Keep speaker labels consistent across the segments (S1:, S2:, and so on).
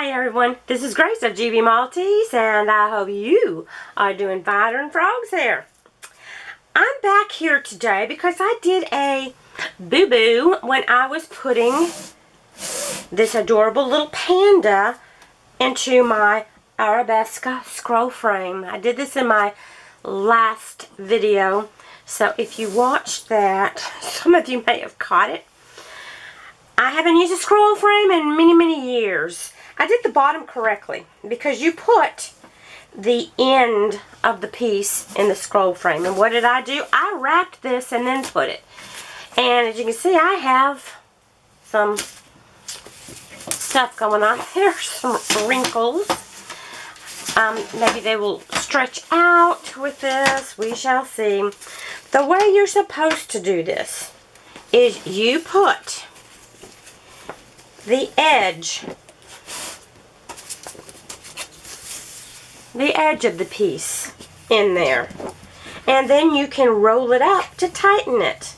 S1: Hi everyone, this is Grace of GB Maltese, and I hope you are doing fine and frogs here. I'm back here today because I did a boo-boo when I was putting this adorable little panda into my Arabeska scroll frame. I did this in my last video, so if you watched that, some of you may have caught it. I haven't used a scroll frame in many years. I did the bottom correctly because you put the end of the piece in the scroll frame. And what did I do? I wrapped this and then put it. And as you can see, I have some stuff going on. There's some wrinkles. Maybe they will stretch out with this. We shall see. The way you're supposed to do this is you put the edge of the piece in there, and then you can roll it up to tighten it.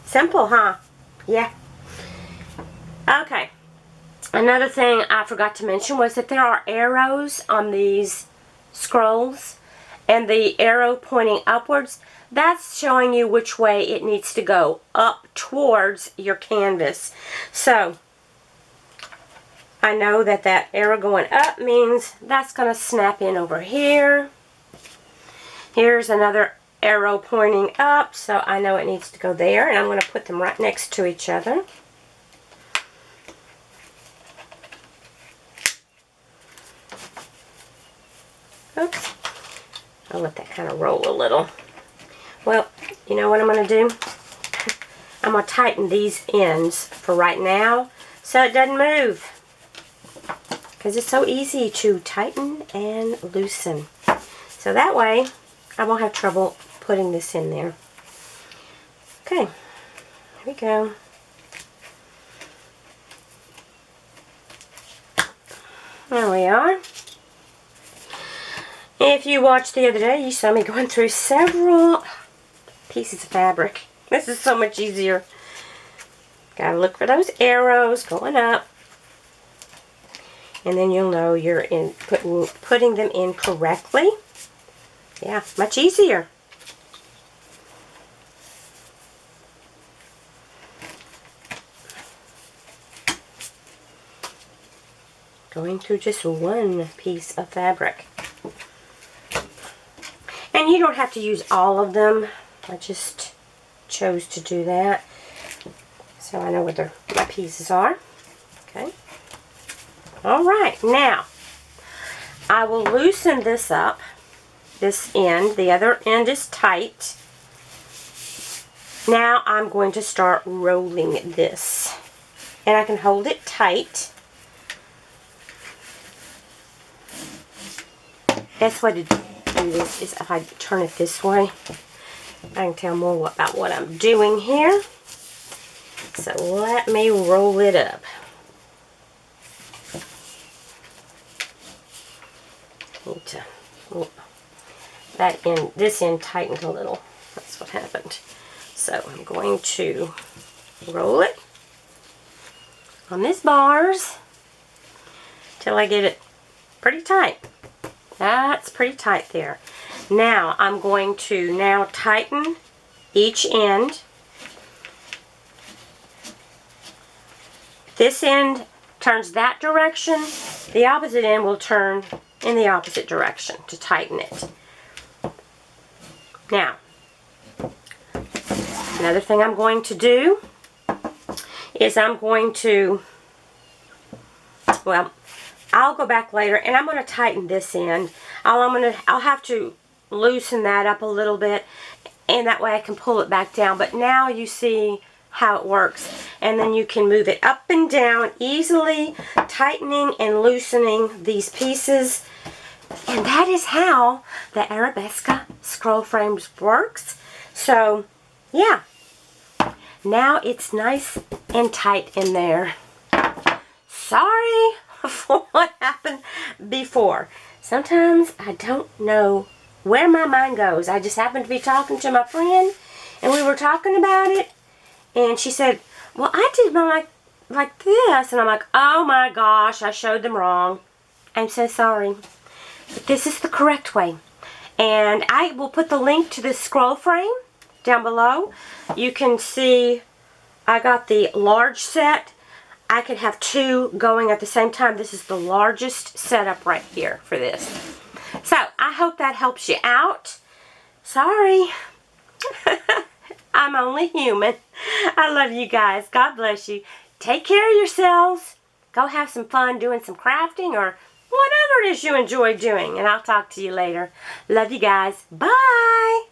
S1: Simple, huh? Yeah. Okay. Another thing I forgot to mention was that there are arrows on these scrolls, and the arrow pointing upwards, that's showing you which way it needs to go, up towards your canvas. So I know that that arrow going up means that's going to snap in over here. Here's another arrow pointing up, so I know it needs to go there, and I'm going to put them right next to each other. Oops. I'll let that kind of roll a little. Well, you know what I'm going to do? I'm going to tighten these ends for right now so it doesn't move, because it's so easy to tighten and loosen. So that way I won't have trouble putting this in there. Okay, here we go. There we are. If you watched the other day, you saw me going through several pieces of fabric. This is so much easier. Gotta look for those arrows going up, and then you'll know you're in putting them in correctly. Yeah, much easier. Going through just one piece of fabric. And you don't have to use all of them. I just chose to do that, so I know where my pieces are. Okay. Alright, now I will loosen this up, this end. The other end is tight. Now I'm going to start rolling this, and I can hold it tight. Best way to do this is if I turn it this way. I can tell more about what I'm doing here. So let me roll it up. Need to, this end tightened a little. That's what happened. So I'm going to roll it on these bars till I get it pretty tight. That's pretty tight there. Now I'm going to tighten each end. This end turns that direction. The opposite end will turn in the opposite direction to tighten it. Now, another thing I'm going to do is I'm going to, well, I'll go back later and I'm going to tighten this end. I'll have to loosen that up a little bit, and that way I can pull it back down. But now you see how it works, and then you can move it up and down easily, tightening and loosening these pieces. And that is how the Arabeska scroll frames works. So yeah, now it's nice and tight in there. Sorry for what happened before. Sometimes I don't know where my mind goes. I just happened to be talking to my friend, and we were talking about it, and she said, well, I did my like this, and I'm like, oh my gosh, I showed them wrong. I'm so sorry. But this is the correct way. And I will put the link to this scroll frame down below. You can see I got the large set. I could have two going at the same time. This is the largest setup right here for this. So, I hope that helps you out. Sorry. I'm only human. I love you guys. God bless you. Take care of yourselves. Go have some fun doing some crafting or whatever it is you enjoy doing. And I'll talk to you later. Love you guys. Bye.